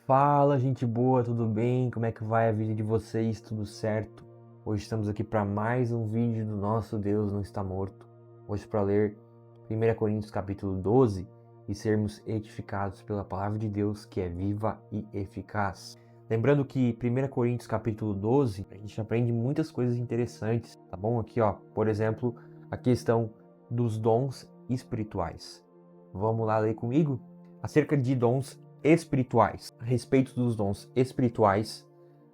Fala, gente boa, tudo bem? Como é que vai a vida de vocês? Tudo certo? Hoje estamos aqui para mais um vídeo do nosso Deus Não Está Morto. Hoje para ler 1 Coríntios capítulo 12 e sermos edificados pela palavra de Deus que é viva e eficaz. Lembrando que 1 Coríntios capítulo 12, a gente aprende muitas coisas interessantes, tá bom? Aqui, ó, por exemplo, a questão dos dons espirituais. Vamos lá ler comigo? Acerca de dons espirituais. A respeito dos dons espirituais,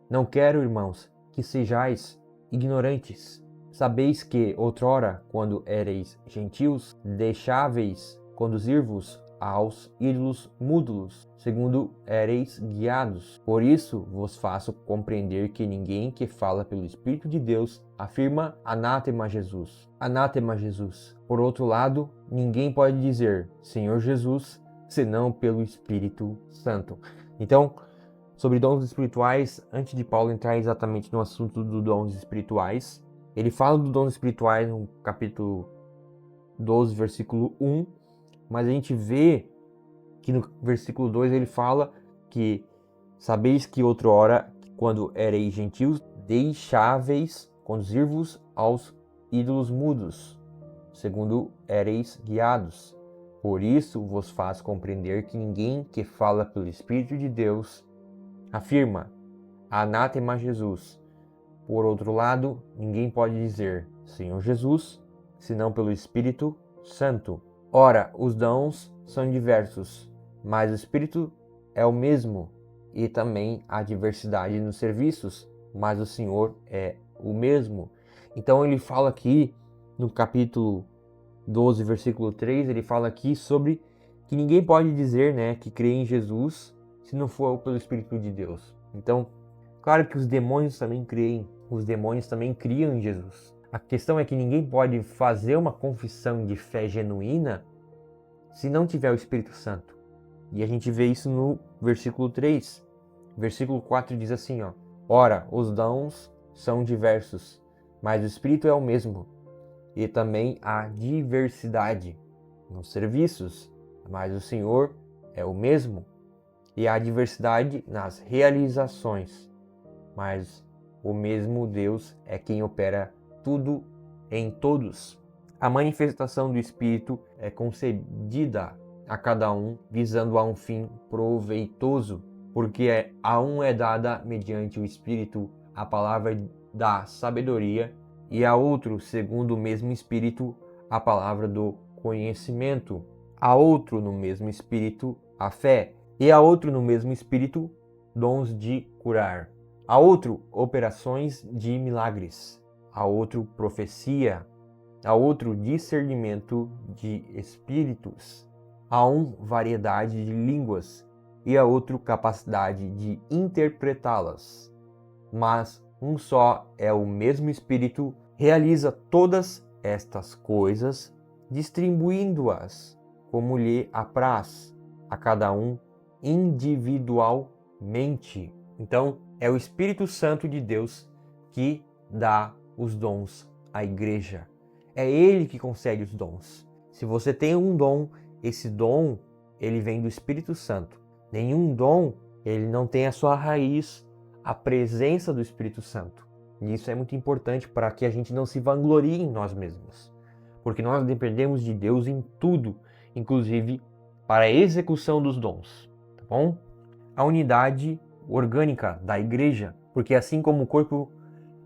não quero, irmãos, que sejais ignorantes. Sabeis que outrora, quando éreis gentios, deixáveis conduzir-vos aos ídolos mútuos, segundo éreis guiados. Por isso vos faço compreender que ninguém que fala pelo Espírito de Deus afirma anátema Jesus. Anátema Jesus. Por outro lado, ninguém pode dizer Senhor Jesus, senão pelo Espírito Santo. Então, sobre dons espirituais, antes de Paulo entrar exatamente no assunto dos dons espirituais, ele fala dos dons espirituais no capítulo 12, versículo 1, mas a gente vê que no versículo 2 ele fala que sabeis que outrora, quando éreis gentios, deixáveis conduzir-vos aos ídolos mudos, segundo éreis guiados. Por isso vos faz compreender que ninguém que fala pelo Espírito de Deus afirma anátema Jesus. Por outro lado, ninguém pode dizer Senhor Jesus, senão pelo Espírito Santo. Ora, os dons são diversos, mas o Espírito é o mesmo, e também há diversidade nos serviços, mas o Senhor é o mesmo. Então ele fala aqui no capítulo 12, versículo 3, ele fala aqui sobre que ninguém pode dizer, que crê em Jesus se não for pelo Espírito de Deus. Então, claro que os demônios também creem, os demônios também criam em Jesus. A questão é que ninguém pode fazer uma confissão de fé genuína se não tiver o Espírito Santo. E a gente vê isso no versículo 3. Versículo 4 diz assim, ó: Ora, os dons são diversos, mas o Espírito é o mesmo. E também há diversidade nos serviços, mas o Senhor é o mesmo. E há diversidade nas realizações, mas o mesmo Deus é quem opera tudo em todos. A manifestação do Espírito é concedida a cada um, visando a um fim proveitoso, porque a um é dada mediante o Espírito a palavra da sabedoria, e a outro, segundo o mesmo Espírito, a palavra do conhecimento, a outro no mesmo Espírito a fé, e a outro no mesmo Espírito dons de curar, a outro operações de milagres, a outro profecia, a outro discernimento de espíritos, a um variedade de línguas e a outro capacidade de interpretá-las. Mas um só é o mesmo Espírito, realiza todas estas coisas, distribuindo-as como lhe apraz a cada um individualmente. Então, é o Espírito Santo de Deus que dá os dons à igreja. É Ele que concede os dons. Se você tem um dom, esse dom, ele vem do Espírito Santo. Nenhum dom, ele não tem a sua raiz, a presença do Espírito Santo. E isso é muito importante para que a gente não se vanglorie em nós mesmos. Porque nós dependemos de Deus em tudo, inclusive para a execução dos dons. Tá bom? A unidade orgânica da igreja, porque assim como o corpo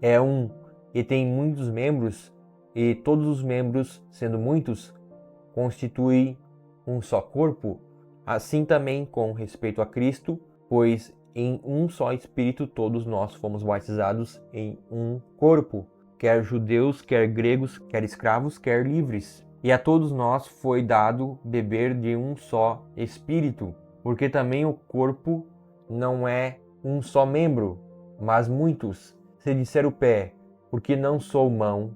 é um e tem muitos membros, e todos os membros, sendo muitos, constituem um só corpo, assim também com respeito a Cristo, pois em um só Espírito todos nós fomos batizados em um corpo, quer judeus, quer gregos, quer escravos, quer livres. E a todos nós foi dado beber de um só Espírito, porque também o corpo não é um só membro, mas muitos. Se disser o pé, porque não sou mão,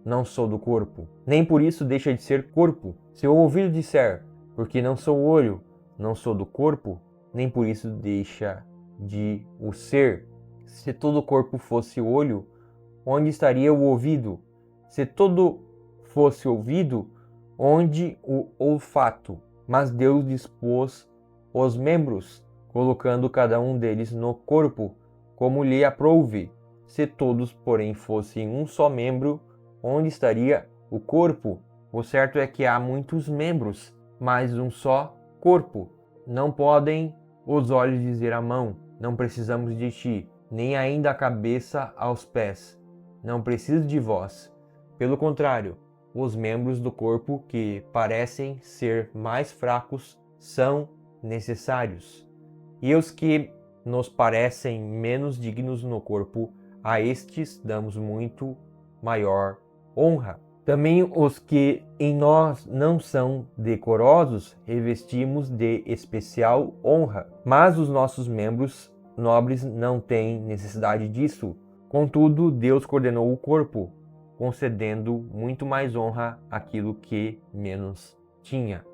não sou do corpo, nem por isso deixa de ser corpo. Se o ouvido disser, porque não sou olho, não sou do corpo, nem por isso deixa de o ser. Se todo o corpo fosse olho, onde estaria o ouvido? Se todo fosse ouvido, onde o olfato? Mas Deus dispôs os membros, colocando cada um deles no corpo, como lhe aprouve. Se todos, porém, fossem um só membro, onde estaria o corpo? O certo é que há muitos membros, mas um só corpo. Não podem os olhos dizer à mão, não precisamos de ti, nem ainda a cabeça aos pés, não preciso de vós. Pelo contrário, os membros do corpo que parecem ser mais fracos são necessários. E os que nos parecem menos dignos no corpo, a estes damos muito maior honra. Também os que em nós não são decorosos, revestimos de especial honra. Mas os nossos membros nobres não têm necessidade disso. Contudo, Deus coordenou o corpo, concedendo muito mais honra àquilo que menos tinha,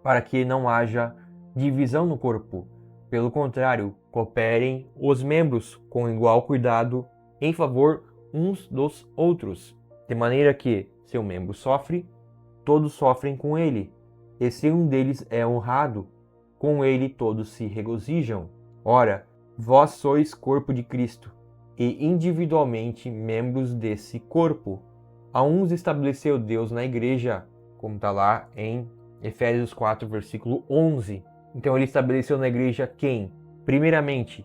para que não haja divisão no corpo. Pelo contrário, cooperem os membros com igual cuidado em favor uns dos outros, de maneira que, se um membro sofre, todos sofrem com ele, e se um deles é honrado, com ele todos se regozijam. Ora, vós sois corpo de Cristo, e individualmente membros desse corpo. A uns estabeleceu Deus na igreja, como está lá em Efésios 4, versículo 11. Então ele estabeleceu na igreja quem? Primeiramente,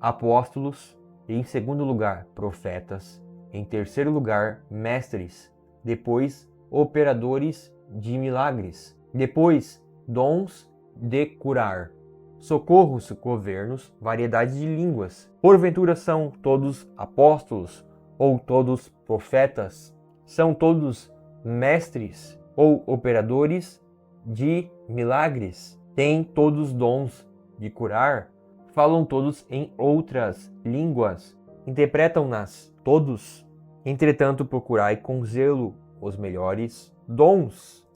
apóstolos, e em segundo lugar, profetas, em terceiro lugar, mestres, depois, operadores de milagres, depois, dons de curar, socorros, governos, variedade de línguas. Porventura são todos apóstolos ou todos profetas? São todos mestres ou operadores de milagres? Têm todos dons de curar? Falam todos em outras línguas? Interpretam-nas todos? Entretanto, procurai com zelo os melhores dons.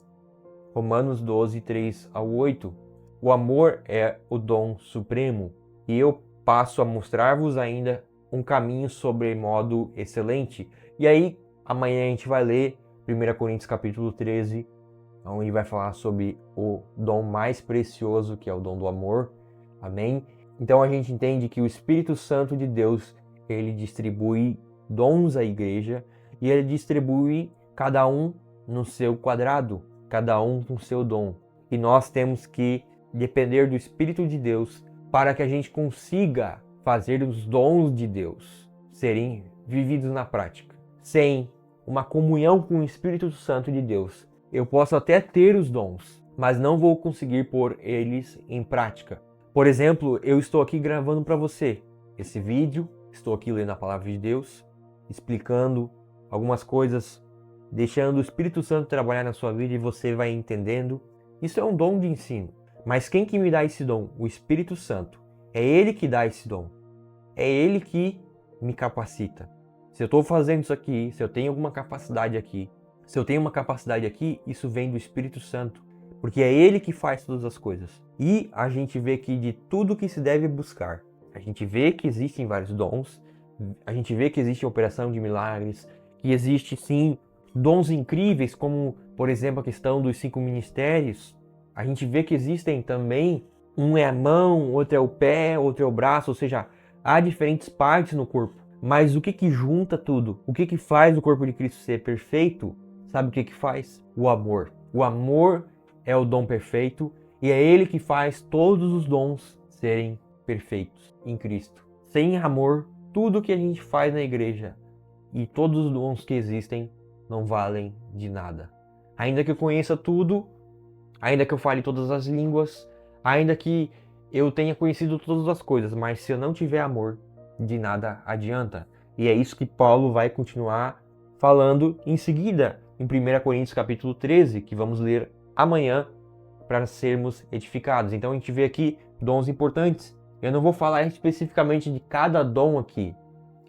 Romanos 12, 3 ao 8. O amor é o dom supremo, e eu passo a mostrar-vos ainda um caminho sobremodo excelente. E aí, amanhã a gente vai ler 1 Coríntios capítulo 13, onde vai falar sobre o dom mais precioso, que é o dom do amor. Amém? Então a gente entende que o Espírito Santo de Deus, ele distribui dons à igreja, e ele distribui cada um no seu quadrado, cada um com seu dom. E nós temos que depender do Espírito de Deus para que a gente consiga fazer os dons de Deus serem vividos na prática. Sem uma comunhão com o Espírito Santo de Deus, eu posso até ter os dons, mas não vou conseguir pôr eles em prática. Por exemplo, eu estou aqui gravando para você esse vídeo, estou aqui lendo a palavra de Deus, explicando algumas coisas, deixando o Espírito Santo trabalhar na sua vida e você vai entendendo. Isso é um dom de ensino. Mas quem que me dá esse dom? O Espírito Santo. É Ele que dá esse dom. É Ele que me capacita. Se eu estou fazendo isso aqui, se eu tenho alguma capacidade aqui, se eu tenho uma capacidade aqui, isso vem do Espírito Santo. Porque é Ele que faz todas as coisas. E a gente vê que de tudo que se deve buscar, a gente vê que existem vários dons, a gente vê que existe a operação de milagres, que existe sim dons incríveis, como por exemplo a questão dos 5 ministérios. A gente vê que existem também, um é a mão, outro é o pé, outro é o braço, ou seja, há diferentes partes no corpo. Mas o que que junta tudo? O que que faz o corpo de Cristo ser perfeito? Sabe o que que faz? O amor. O amor é o dom perfeito e é Ele que faz todos os dons serem perfeitos em Cristo. Sem amor, tudo que a gente faz na igreja e todos os dons que existem não valem de nada. Ainda que eu conheça tudo, ainda que eu fale todas as línguas, ainda que eu tenha conhecido todas as coisas, mas se eu não tiver amor, de nada adianta. E é isso que Paulo vai continuar falando em seguida, em 1 Coríntios capítulo 13, que vamos ler amanhã para sermos edificados. Então a gente vê aqui dons importantes. Eu não vou falar especificamente de cada dom aqui.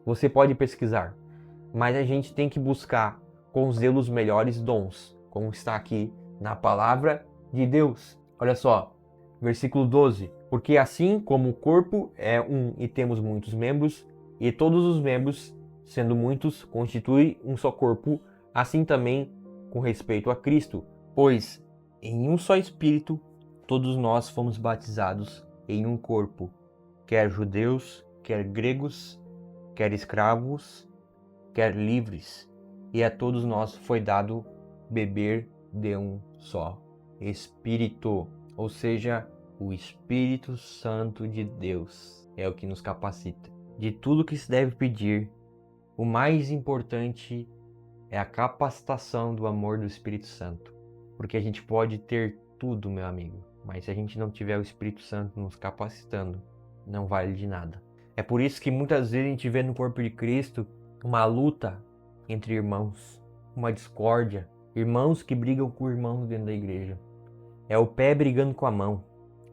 Você pode pesquisar. Mas a gente tem que buscar com zelo os melhores dons, como está aqui na palavra de Deus. Olha só, versículo 12. Porque assim como o corpo é um e temos muitos membros, e todos os membros, sendo muitos, constituem um só corpo, assim também com respeito a Cristo. Pois em um só Espírito todos nós fomos batizados em um corpo, quer judeus, quer gregos, quer escravos, quer livres, e a todos nós foi dado beber de um só Espírito, ou seja, o Espírito Santo de Deus é o que nos capacita. De tudo que se deve pedir, o mais importante é a capacitação do amor do Espírito Santo, porque a gente pode ter tudo, meu amigo, mas se a gente não tiver o Espírito Santo nos capacitando, não vale de nada. É por isso que muitas vezes a gente vê no corpo de Cristo uma luta entre irmãos, uma discórdia, irmãos que brigam com irmãos dentro da igreja. É o pé brigando com a mão,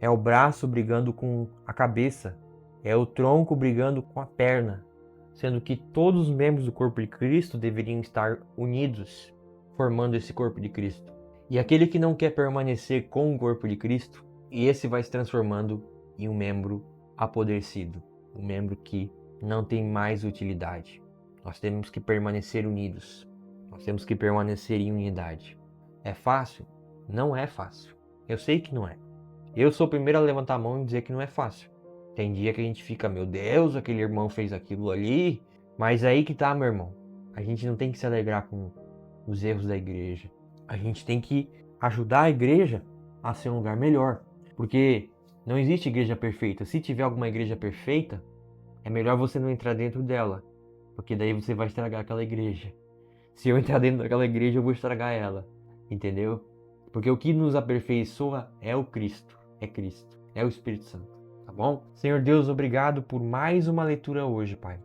é o braço brigando com a cabeça, é o tronco brigando com a perna, sendo que todos os membros do corpo de Cristo deveriam estar unidos, formando esse corpo de Cristo. E aquele que não quer permanecer com o corpo de Cristo, esse vai se transformando em um membro apodrecido, um membro que não tem mais utilidade. Nós temos que permanecer unidos, nós temos que permanecer em unidade. É fácil? Não é fácil. Eu sei que não é. Eu sou o primeiro a levantar a mão e dizer que não é fácil. Tem dia que a gente fica, meu Deus, aquele irmão fez aquilo ali. Mas aí que tá, meu irmão. A gente não tem que se alegrar com os erros da igreja. A gente tem que ajudar a igreja a ser um lugar melhor. Porque não existe igreja perfeita. Se tiver alguma igreja perfeita, é melhor você não entrar dentro dela. Porque daí você vai estragar aquela igreja. Se eu entrar dentro daquela igreja, eu vou estragar ela. Entendeu? Porque o que nos aperfeiçoa é o Cristo. É Cristo. É o Espírito Santo. Tá bom? Senhor Deus, obrigado por mais uma leitura hoje, Pai.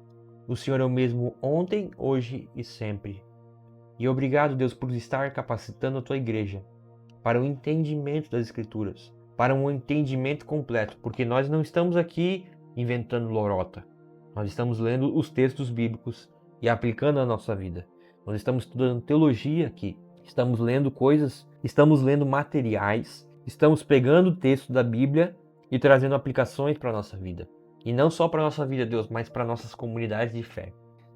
O Senhor é o mesmo ontem, hoje e sempre. E obrigado, Deus, por estar capacitando a tua igreja para o entendimento das Escrituras, para um entendimento completo, porque nós não estamos aqui inventando lorota. Nós estamos lendo os textos bíblicos e aplicando a nossa vida. Nós estamos estudando teologia aqui. Estamos lendo coisas, estamos lendo materiais, estamos pegando o texto da Bíblia e trazendo aplicações para a nossa vida. E não só para a nossa vida, Deus, mas para nossas comunidades de fé.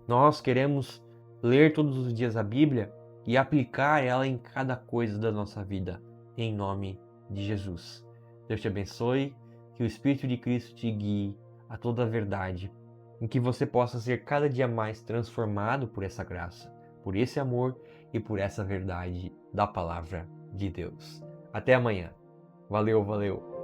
Nós queremos ler todos os dias a Bíblia e aplicar ela em cada coisa da nossa vida, em nome de Jesus. Deus te abençoe, que o Espírito de Cristo te guie a toda a verdade, em que você possa ser cada dia mais transformado por essa graça, por esse amor e por essa verdade da palavra de Deus. Até amanhã. Valeu, valeu!